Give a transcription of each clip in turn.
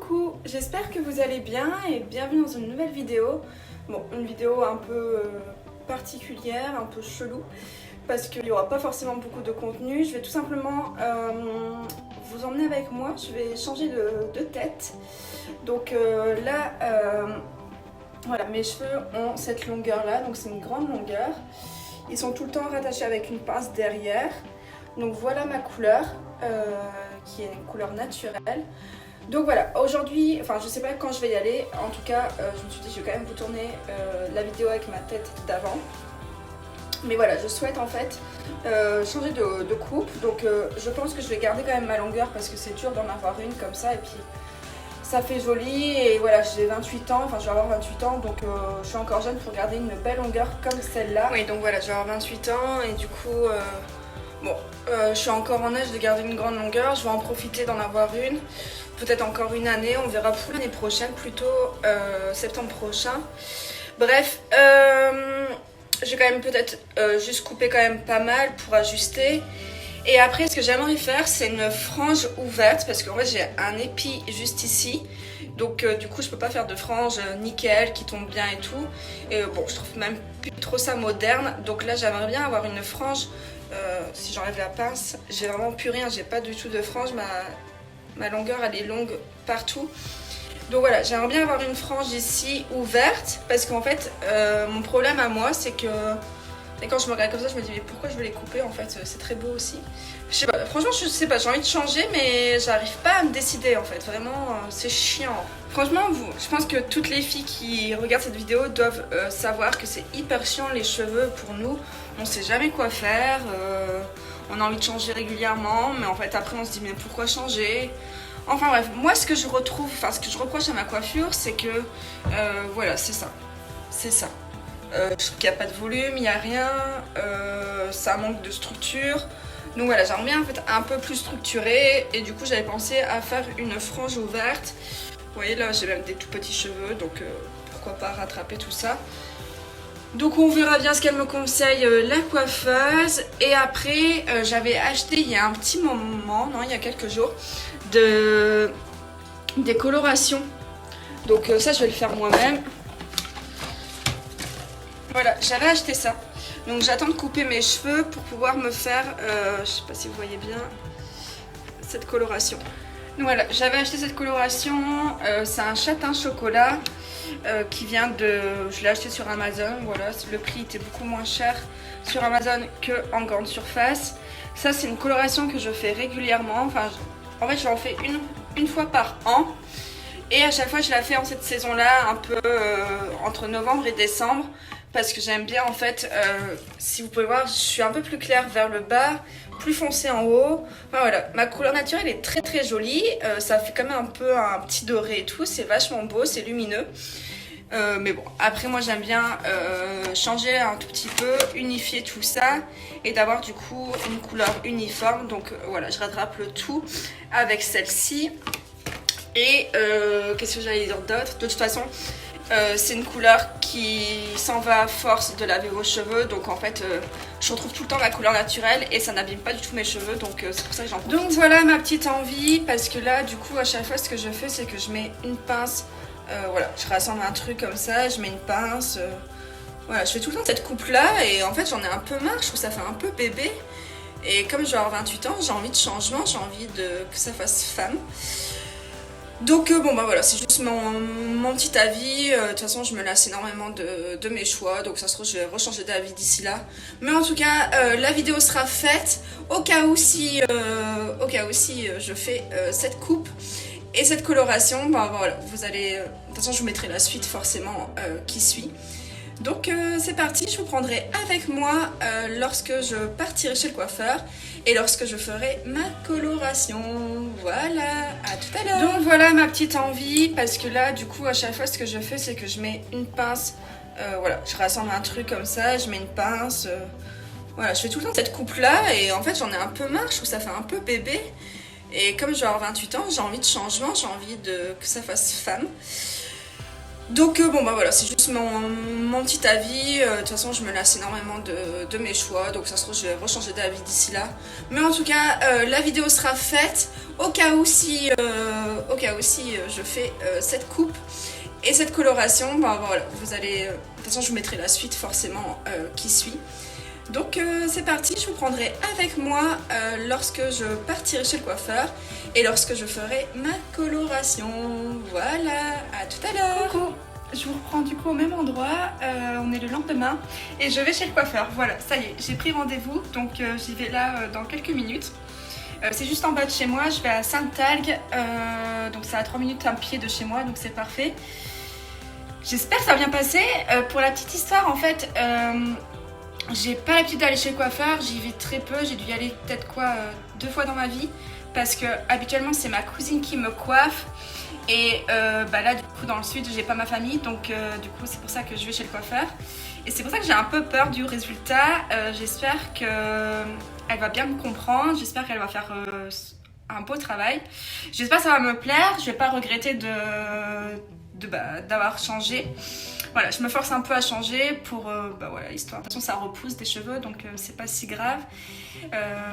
Coucou, j'espère que vous allez bien et bienvenue dans une nouvelle vidéo. Bon, une vidéo un peu particulière, un peu chelou, parce qu'il n'y aura pas forcément beaucoup de contenu. Je vais tout simplement vous emmener avec moi, je vais changer de tête. Donc là, voilà, mes cheveux ont cette longueur là, donc c'est une grande longueur. Ils sont tout le temps rattachés avec une pince derrière. Donc voilà ma couleur, qui est une couleur naturelle. Donc voilà, aujourd'hui, enfin je sais pas quand je vais y aller, en tout cas je me suis dit je vais quand même vous tourner la vidéo avec ma tête d'avant. Mais voilà, je souhaite en fait changer de coupe, donc je pense que je vais garder quand même ma longueur parce que c'est dur d'en avoir une comme ça et puis ça fait joli. Et voilà, j'ai 28 ans, enfin je vais avoir 28 ans, donc je suis encore jeune pour garder une belle longueur comme celle-là. Oui, donc voilà, je vais avoir 28 ans et du coup, bon, je suis encore en âge de garder une grande longueur, je vais en profiter d'en avoir une. Peut-être encore une année, on verra pour l'année prochaine, plutôt septembre prochain. Bref, je vais quand même peut-être juste couper quand même pas mal pour ajuster. Et après, ce que j'aimerais faire, c'est une frange ouverte, parce qu'en fait, j'ai un épi juste ici. Donc du coup, je peux pas faire de frange nickel qui tombe bien et tout. Et bon, je trouve même plus trop ça moderne. Donc là, j'aimerais bien avoir une frange. Si j'enlève la pince, j'ai vraiment plus rien, j'ai pas du tout de frange. Ma longueur elle est longue partout. Donc voilà, j'aimerais bien avoir une frange ici ouverte parce qu'en fait mon problème à moi c'est que et quand je me regarde comme ça je me dis mais pourquoi je veux les couper en fait, c'est très beau aussi. Je sais pas, franchement je sais pas, j'ai envie de changer mais j'arrive pas à me décider en fait, vraiment c'est chiant. Franchement je pense que toutes les filles qui regardent cette vidéo doivent savoir que c'est hyper chiant les cheveux pour nous, on sait jamais quoi faire. On a envie de changer régulièrement, mais en fait après on se dit mais pourquoi changer? Enfin bref, moi ce que je retrouve, enfin ce que je reproche à ma coiffure, c'est que voilà, c'est ça. C'est ça. Je trouve qu'il n'y a pas de volume, il n'y a rien, ça manque de structure. Donc voilà, j'aimerais bien en fait un peu plus structuré et du coup j'avais pensé à faire une frange ouverte. Vous voyez là, j'ai même des tout petits cheveux, donc pourquoi pas rattraper tout ça. Donc on verra bien ce qu'elle me conseille la coiffeuse. Et après j'avais acheté il y a un petit moment, non il y a quelques jours, des colorations. Donc ça je vais le faire moi-même. Voilà, j'avais acheté ça. Donc j'attends de couper mes cheveux pour pouvoir me faire, je sais pas si vous voyez bien, cette coloration. Donc voilà, j'avais acheté cette coloration, c'est un châtain chocolat. Qui vient de... Je l'ai acheté sur Amazon, voilà, le prix était beaucoup moins cher sur Amazon qu'en grande surface. Ça c'est une coloration que je fais régulièrement, enfin en fait j'en fais une fois par an. Et à chaque fois je la fais en cette saison là, un peu entre novembre et décembre. Parce que j'aime bien en fait, si vous pouvez voir, je suis un peu plus claire vers le bas, plus foncé en haut. Enfin, voilà, ma couleur naturelle est très très jolie, ça fait quand même un peu un petit doré et tout, c'est vachement beau, c'est lumineux. Mais bon, après moi j'aime bien changer un tout petit peu, unifier tout ça et d'avoir du coup une couleur uniforme. Donc voilà, je rattrape le tout avec celle-ci. Et qu'est-ce que j'allais dire d'autre? De toute façon, c'est une couleur qui s'en va à force de laver vos cheveux, donc en fait je retrouve tout le temps ma couleur naturelle et ça n'abîme pas du tout mes cheveux, donc c'est pour ça que j'en profite. Donc voilà ma petite envie, parce que là du coup à chaque fois ce que je fais c'est que je mets une pince, voilà, je rassemble un truc comme ça, je mets une pince, voilà, je fais tout le temps cette coupe là et en fait j'en ai un peu marre, je trouve que ça fait un peu bébé et comme je vais avoir 28 ans j'ai envie de changement, j'ai envie que ça fasse femme. Donc bon bah voilà, c'est juste mon petit avis. De toute façon je me lasse énormément de mes choix, donc ça se trouve je vais rechanger d'avis d'ici là. Mais en tout cas la vidéo sera faite au cas où si je fais cette coupe et cette coloration. Bah voilà, vous allez, de toute façon je vous mettrai la suite forcément qui suit. Donc c'est parti, je vous prendrai avec moi lorsque je partirai chez le coiffeur et lorsque je ferai ma coloration. Voilà, à tout à l'heure. Donc voilà ma petite envie, parce que là du coup à chaque fois ce que je fais c'est que je mets une pince, voilà, je rassemble un truc comme ça, je mets une pince, voilà, je fais tout le temps cette coupe là et en fait j'en ai un peu marre, je trouve que ça fait un peu bébé. Et comme je vais avoir 28 ans, j'ai envie de changement, j'ai envie que ça fasse femme. Donc bon bah voilà, c'est juste mon petit avis. De toute façon je me lasse énormément de mes choix, donc ça se trouve je vais rechanger d'avis d'ici là. Mais en tout cas la vidéo sera faite au cas où si cas aussi je fais cette coupe et cette coloration. Ben voilà, vous allez... de toute façon je vous mettrai la suite forcément qui suit. Donc c'est parti, je vous prendrai avec moi lorsque je partirai chez le coiffeur et lorsque je ferai ma coloration. Voilà, à tout à l'heure. Coucou, je vous reprends du coup au même endroit, on est le lendemain et je vais chez le coiffeur. Voilà, ça y est, j'ai pris rendez-vous, donc j'y vais là dans quelques minutes. C'est juste en bas de chez moi, je vais à Sainte-Algue, donc c'est à 3 minutes à pied de chez moi, donc c'est parfait. J'espère que ça va bien passer. Pour la petite histoire, en fait... j'ai pas l'habitude d'aller chez le coiffeur, j'y vais très peu, j'ai dû y aller peut-être 2 fois dans ma vie parce que habituellement c'est ma cousine qui me coiffe et là du coup dans le sud j'ai pas ma famille donc du coup c'est pour ça que je vais chez le coiffeur et c'est pour ça que j'ai un peu peur du résultat. J'espère qu'elle va bien me comprendre, j'espère qu'elle va faire un beau travail, j'espère que ça va me plaire, je vais pas regretter d'avoir changé. Voilà, je me force un peu à changer pour voilà, histoire. De toute façon, ça repousse des cheveux, donc c'est pas si grave.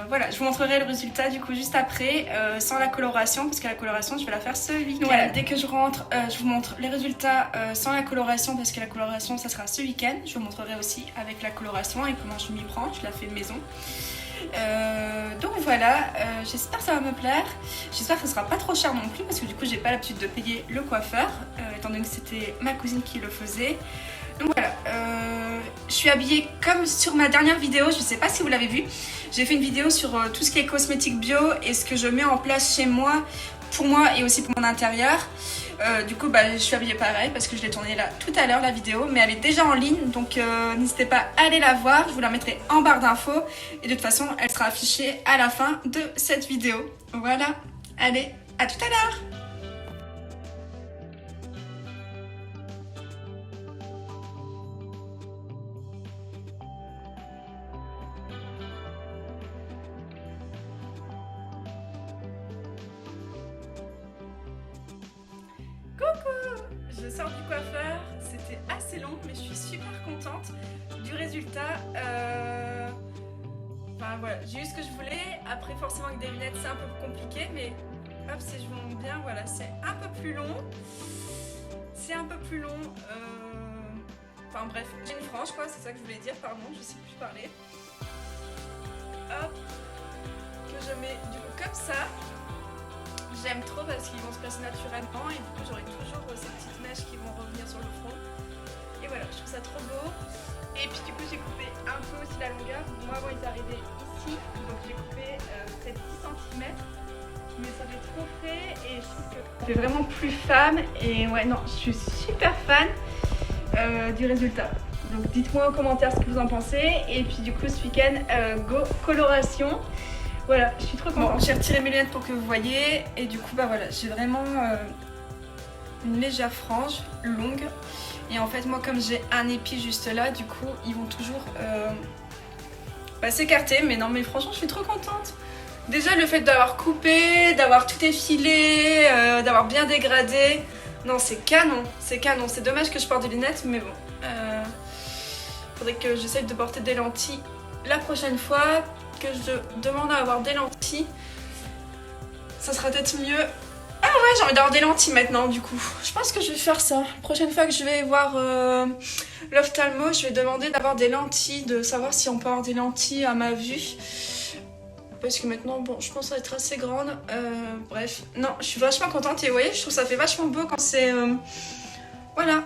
Voilà, je vous montrerai le résultat du coup juste après, sans la coloration, parce que la coloration, je vais la faire ce week-end. Voilà, dès que je rentre, je vous montre les résultats sans la coloration, parce que la coloration, ça sera ce week-end. Je vous montrerai aussi avec la coloration et comment je m'y prends. Je la fais maison. Donc voilà, j'espère que ça va me plaire, j'espère que ce sera pas trop cher non plus parce que du coup j'ai pas l'habitude de payer le coiffeur étant donné que c'était ma cousine qui le faisait. Donc voilà, je suis habillée comme sur ma dernière vidéo, je sais pas si vous l'avez vu, j'ai fait une vidéo sur tout ce qui est cosmétique bio et ce que je mets en place chez moi, pour moi et aussi pour mon intérieur. Du coup je suis habillée pareil parce que je l'ai tournée là tout à l'heure la vidéo, mais elle est déjà en ligne donc n'hésitez pas à aller la voir, je vous la mettrai en barre d'infos et de toute façon elle sera affichée à la fin de cette vidéo. Voilà, allez, à tout à l'heure. Coucou, je sors du coiffeur, c'était assez long mais je suis super contente du résultat. Enfin voilà, j'ai eu ce que je voulais, après forcément avec des lunettes c'est un peu compliqué mais hop si je vous montre bien, voilà c'est un peu plus long. C'est un peu plus long, enfin bref, j'ai une frange quoi, c'est ça que je voulais dire, pardon, je sais plus parler. Hop, que je mets du coup comme ça. J'aime trop parce qu'ils vont se placer naturellement et du coup j'aurai toujours ces petites mèches qui vont revenir sur le front. Et voilà, je trouve ça trop beau. Et puis du coup j'ai coupé un peu aussi la longueur. Moi avant ils arrivaient ici, donc j'ai coupé peut-être 10 cm. Mais ça fait trop frais et je trouve que ça fait vraiment plus femme. Et ouais non, je suis super fan du résultat. Donc dites-moi en commentaire ce que vous en pensez. Et puis du coup ce week-end, go coloration. Voilà, je suis trop contente. Bon, j'ai retiré mes lunettes pour que vous voyez et du coup voilà, j'ai vraiment une légère frange longue et en fait moi comme j'ai un épi juste là, du coup ils vont toujours s'écarter, mais non mais franchement je suis trop contente. Déjà le fait d'avoir coupé, d'avoir tout effilé, d'avoir bien dégradé, non c'est canon, c'est canon. C'est dommage que je porte des lunettes mais bon, faudrait que j'essaye de porter des lentilles la prochaine fois. Que je demande à avoir des lentilles, ça sera peut-être mieux. Ah ouais, j'ai envie d'avoir des lentilles maintenant du coup. Je pense que je vais faire ça. La prochaine fois que je vais voir l'ophtalmo, je vais demander d'avoir des lentilles, de savoir si on peut avoir des lentilles à ma vue. Parce que maintenant, bon, je pense être assez grande. Bref, non, je suis vachement contente et vous voyez, je trouve que ça fait vachement beau quand c'est... voilà.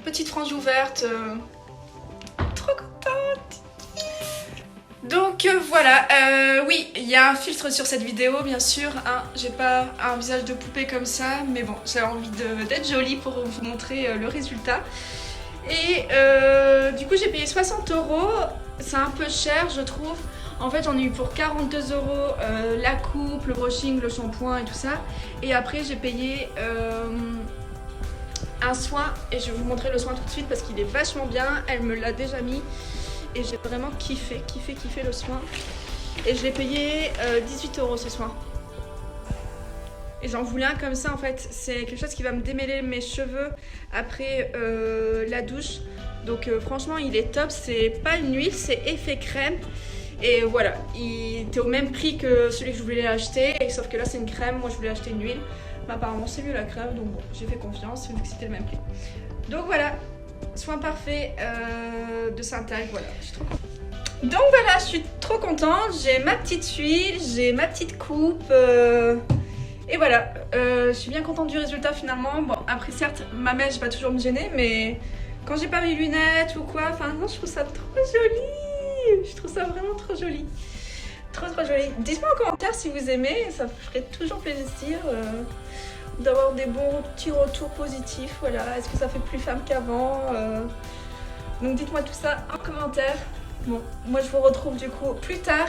Petite frange ouverte. Trop contente. Donc voilà, oui, il y a un filtre sur cette vidéo bien sûr, hein. J'ai pas un visage de poupée comme ça, mais bon, j'ai envie d'être jolie pour vous montrer le résultat. Et du coup j'ai payé 60 €, c'est un peu cher je trouve. En fait j'en ai eu pour 42 € la coupe, le brushing, le shampoing et tout ça. Et après j'ai payé un soin, et je vais vous montrer le soin tout de suite parce qu'il est vachement bien, elle me l'a déjà mis. Et j'ai vraiment kiffé le soin. Et je l'ai payé 18 € ce soin. Et j'en voulais un comme ça en fait. C'est quelque chose qui va me démêler mes cheveux après la douche. Donc franchement il est top. C'est pas une huile, c'est effet crème. Et voilà, il était au même prix que celui que je voulais acheter, sauf que là c'est une crème, moi je voulais acheter une huile. Mais apparemment c'est mieux la crème, donc bon, j'ai fait confiance vu que c'était le même prix. Donc voilà, soin parfait de Saint-Algue, voilà, je suis trop contente. Donc voilà, je suis trop contente, j'ai ma petite huile, j'ai ma petite coupe, et voilà, je suis bien contente du résultat finalement. Bon, après certes, ma mèche va toujours me gêner, mais quand j'ai pas mes lunettes ou quoi, enfin non, je trouve ça trop joli, je trouve ça vraiment trop joli. Trop joli. Dites-moi en commentaire si vous aimez, ça me ferait toujours plaisir d'avoir des bons petits retours positifs, voilà. Est-ce que ça fait plus femme qu'avant Donc dites-moi tout ça en commentaire. Bon, moi je vous retrouve du coup plus tard.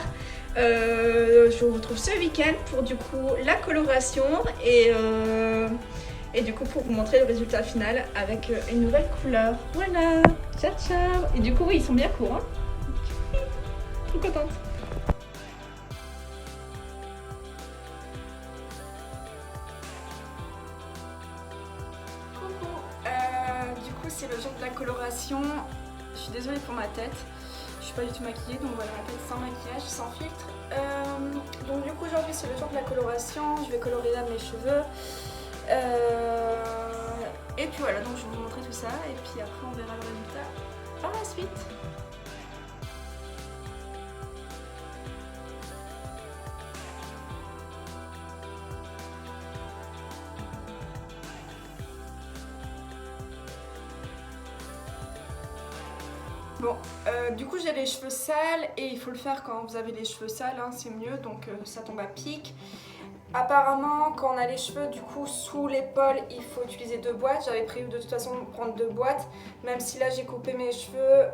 Je vous retrouve ce week-end pour du coup la coloration et du coup pour vous montrer le résultat final avec une nouvelle couleur. Voilà, ciao ciao. Et du coup oui, ils sont bien courts, hein. Trop contente. Coucou, du coup c'est le jour de la coloration. Je suis désolée pour ma tête. Je suis pas du tout maquillée, donc voilà, ma tête sans maquillage, sans filtre. Donc du coup aujourd'hui c'est le jour de la coloration, je vais colorer là mes cheveux. Et puis voilà, donc je vais vous montrer tout ça et puis après on verra le résultat par la suite. Bon, du coup j'ai les cheveux sales et il faut le faire quand vous avez les cheveux sales, hein, c'est mieux, donc ça tombe à pic. Apparemment quand on a les cheveux du coup sous l'épaule il faut utiliser 2 boîtes. J'avais prévu de toute façon de prendre 2 boîtes, même si là j'ai coupé mes cheveux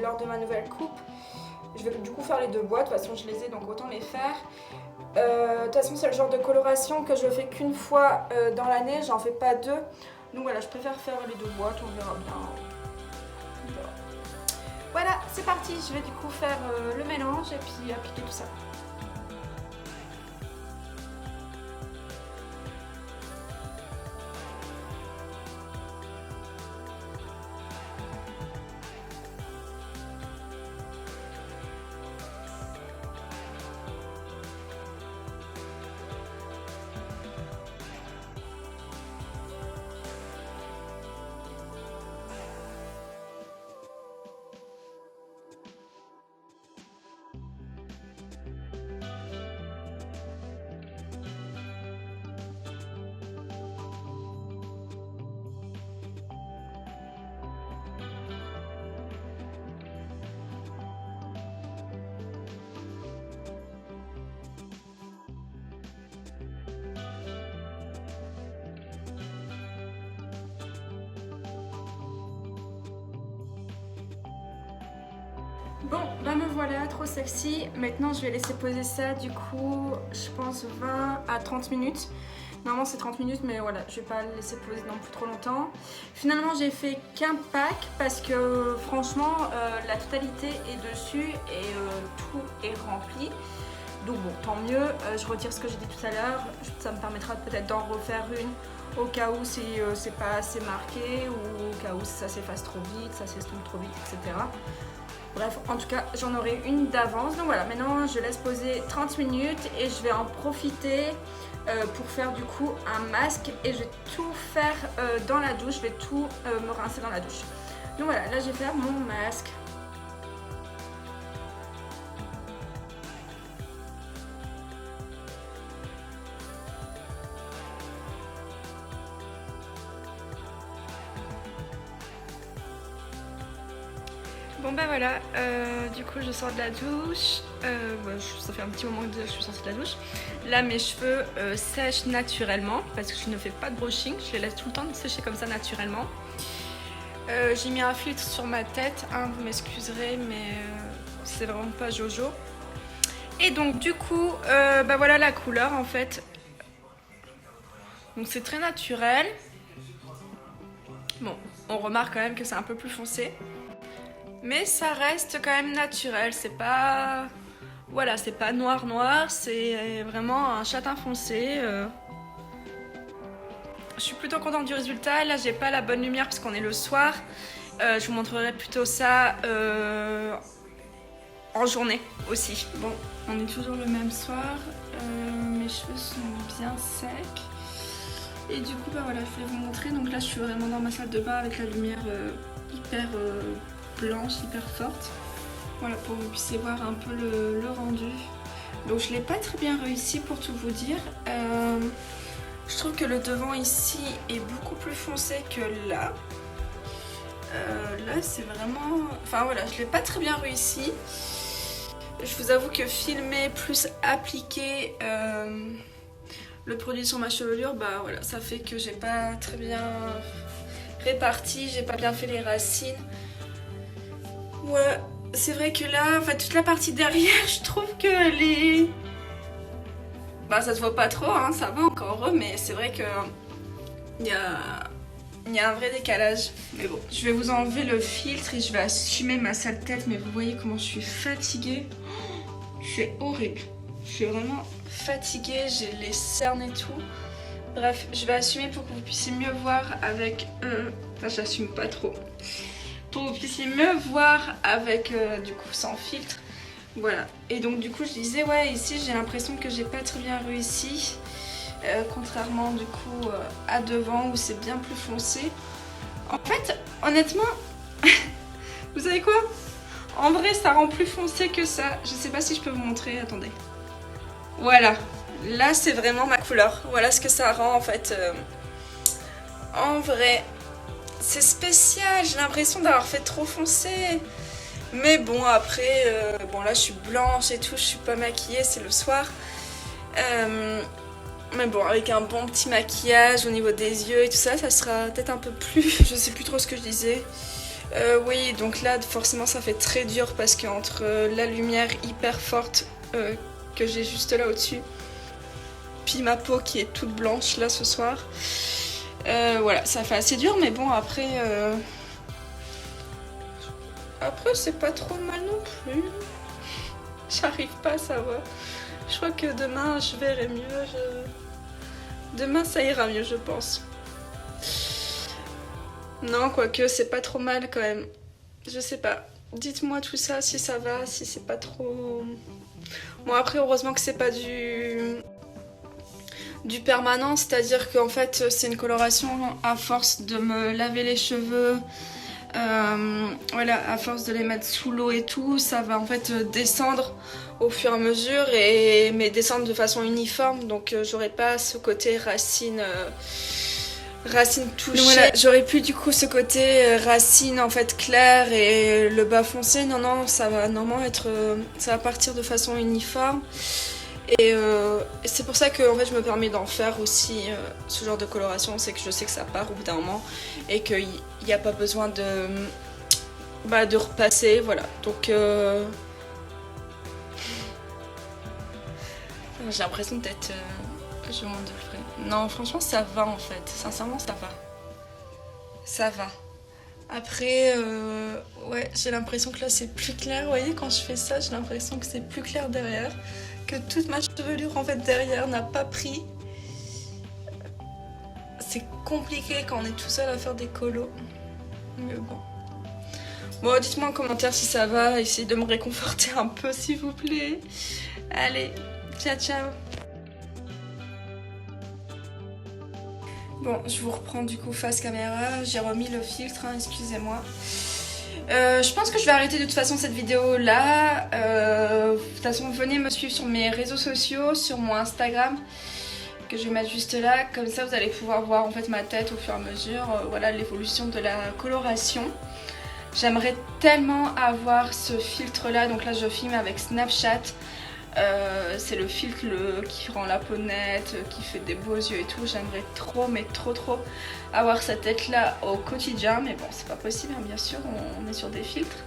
lors de ma nouvelle coupe. Je vais du coup faire les 2 boîtes, de toute façon je les ai donc autant les faire. De toute façon c'est le genre de coloration que je fais qu'une fois dans l'année, j'en fais pas 2. Donc voilà, je préfère faire les 2 boîtes, on verra bien. Voilà, c'est parti, je vais du coup faire le mélange et puis appliquer tout ça. Bon, bah me voilà, trop sexy. Maintenant, je vais laisser poser ça, du coup, je pense 20 à 30 minutes. Normalement, c'est 30 minutes, mais voilà, je vais pas le laisser poser non plus trop longtemps. Finalement, j'ai fait qu'un pack parce que, franchement, la totalité est dessus et tout est rempli. Donc bon, tant mieux. Je retire ce que j'ai dit tout à l'heure. Ça me permettra peut-être d'en refaire une au cas où c'est pas assez marqué ou au cas où ça s'efface trop vite, ça s'estompe trop vite, etc. Bref, en tout cas, j'en aurai une d'avance. Donc voilà, maintenant je laisse poser 30 minutes et je vais en profiter pour faire du coup un masque. Et je vais tout faire dans la douche, je vais tout me rincer dans la douche. Donc voilà, là je vais faire mon masque. Bon bah voilà, du coup je sors de la douche, ça fait un petit moment que je suis sortie de la douche. Là mes cheveux sèchent naturellement parce que je ne fais pas de brushing, je les laisse tout le temps sécher comme ça naturellement. J'ai mis un filtre sur ma tête, hein, vous m'excuserez mais c'est vraiment pas Jojo. Et donc du coup, bah voilà la couleur en fait. Donc c'est très naturel. Bon, on remarque quand même que c'est un peu plus foncé. Mais ça reste quand même naturel, c'est pas... Voilà, c'est pas noir noir, c'est vraiment un châtain foncé. Je suis plutôt contente du résultat, là j'ai pas la bonne lumière parce qu'on est le soir. Je vous montrerai plutôt ça en journée aussi. Bon, on est toujours le même soir, mes cheveux sont bien secs. Et du coup, bah voilà, je voulais vous montrer. Donc là, je suis vraiment dans ma salle de bain avec la lumière hyper blanche, hyper forte. Voilà, pour que vous puissiez voir un peu le rendu. Donc je l'ai pas très bien réussi pour tout vous dire. Je trouve que le devant ici est beaucoup plus foncé que là. Là c'est vraiment... Enfin voilà, je l'ai pas très bien réussi. Je vous avoue que filmer plus appliquer le produit sur ma chevelure, bah voilà, ça fait que j'ai pas très bien réparti, j'ai pas bien fait les racines. Ouais, c'est vrai que là, enfin toute la partie derrière, je trouve que les... Bah ça se voit pas trop, hein, ça va encore heureux, mais c'est vrai que il y a un vrai décalage. Mais bon, je vais vous enlever le filtre et je vais assumer ma sale tête, mais vous voyez comment je suis fatiguée. Je suis horrible. Je suis vraiment fatiguée, j'ai les cernes et tout. Bref, je vais assumer pour que vous puissiez mieux voir avec... Enfin, j'assume pas trop. Pour que vous puissiez mieux voir avec, du coup, sans filtre. Voilà. Et donc, du coup, je disais, ouais, ici, j'ai l'impression que j'ai pas très bien réussi. Contrairement, du coup, à devant, où c'est bien plus foncé. En fait, honnêtement, vous savez quoi? En vrai, ça rend plus foncé que ça. Je sais pas si je peux vous montrer, attendez. Voilà, là c'est vraiment ma couleur. Voilà ce que ça rend en fait. En vrai, c'est spécial. J'ai l'impression d'avoir fait trop foncé. Mais bon, après, bon là je suis blanche et tout, je suis pas maquillée, c'est le soir. Mais bon, avec un bon petit maquillage au niveau des yeux et tout ça, ça sera peut-être un peu plus... Je sais plus trop ce que je disais. Oui, donc là forcément ça fait très dur parce qu'entre la lumière hyper forte que j'ai juste là au-dessus, puis ma peau qui est toute blanche là ce soir, voilà, ça fait assez dur, mais bon après c'est pas trop mal non plus. J'arrive pas à savoir. Je crois que demain je verrai mieux. Demain ça ira mieux, je pense. Non, quoique c'est pas trop mal quand même. Je sais pas. Dites-moi tout ça, si ça va, si c'est pas trop... Bon après heureusement que c'est pas du permanent, c'est-à-dire qu'en fait c'est une coloration à force de me laver les cheveux, voilà, à force de les mettre sous l'eau et tout, ça va en fait descendre au fur et à mesure, mais descendre de façon uniforme, donc j'aurai pas ce côté racine touchée. Voilà, j'aurais plus du coup ce côté racine en fait claire et le bas foncé. Non, ça va normalement être, ça va partir de façon uniforme. Et c'est pour ça que en fait, je me permets d'en faire aussi ce genre de coloration, c'est que je sais que ça part au bout d'un moment et qu'il n'y a pas besoin de repasser, voilà. Donc j'ai l'impression d'être... je m'en devrais. Non, franchement, ça va en fait. Sincèrement, ça va. Ça va. Après, ouais, j'ai l'impression que là, c'est plus clair. Vous voyez, quand je fais ça, j'ai l'impression que c'est plus clair derrière. Que toute ma chevelure, en fait, derrière n'a pas pris. C'est compliqué quand on est tout seul à faire des colos. Mais bon. Bon, dites-moi en commentaire si ça va. Essayez de me réconforter un peu, s'il vous plaît. Allez, ciao, ciao. Bon, je vous reprends du coup face caméra, j'ai remis le filtre, hein, excusez-moi. Je pense que je vais arrêter de toute façon cette vidéo là. De toute façon, venez me suivre sur mes réseaux sociaux, sur mon Instagram, que je vais mettre juste là. Comme ça, vous allez pouvoir voir en fait ma tête au fur et à mesure, voilà l'évolution de la coloration. J'aimerais tellement avoir ce filtre là, donc là je filme avec Snapchat. C'est le filtre qui rend la peau nette, qui fait des beaux yeux et tout. J'aimerais trop, mais trop avoir cette tête là au quotidien, mais bon c'est pas possible, hein, bien sûr, on est sur des filtres,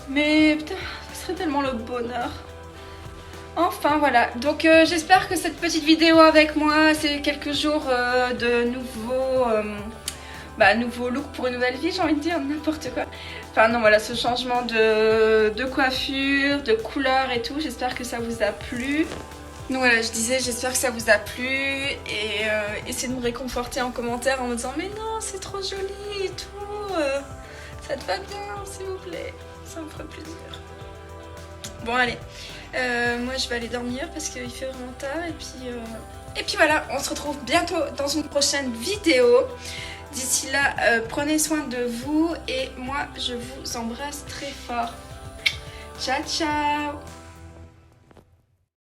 mais putain, ça serait tellement le bonheur. Enfin voilà, donc j'espère que cette petite vidéo avec moi, c'est quelques jours de nouveau look pour une nouvelle vie, j'ai envie de dire, n'importe quoi. Enfin non, voilà, ce changement de coiffure, de couleur et tout, j'espère que ça vous a plu. Donc voilà, je disais, j'espère que ça vous a plu et essayez de me réconforter en commentaire en me disant mais non, c'est trop joli et tout, ça te va bien, s'il vous plaît, ça me ferait plaisir. Bon allez, moi je vais aller dormir parce qu'il fait vraiment tard et puis voilà, on se retrouve bientôt dans une prochaine vidéo. D'ici là, prenez soin de vous et moi je vous embrasse très fort. Ciao ciao.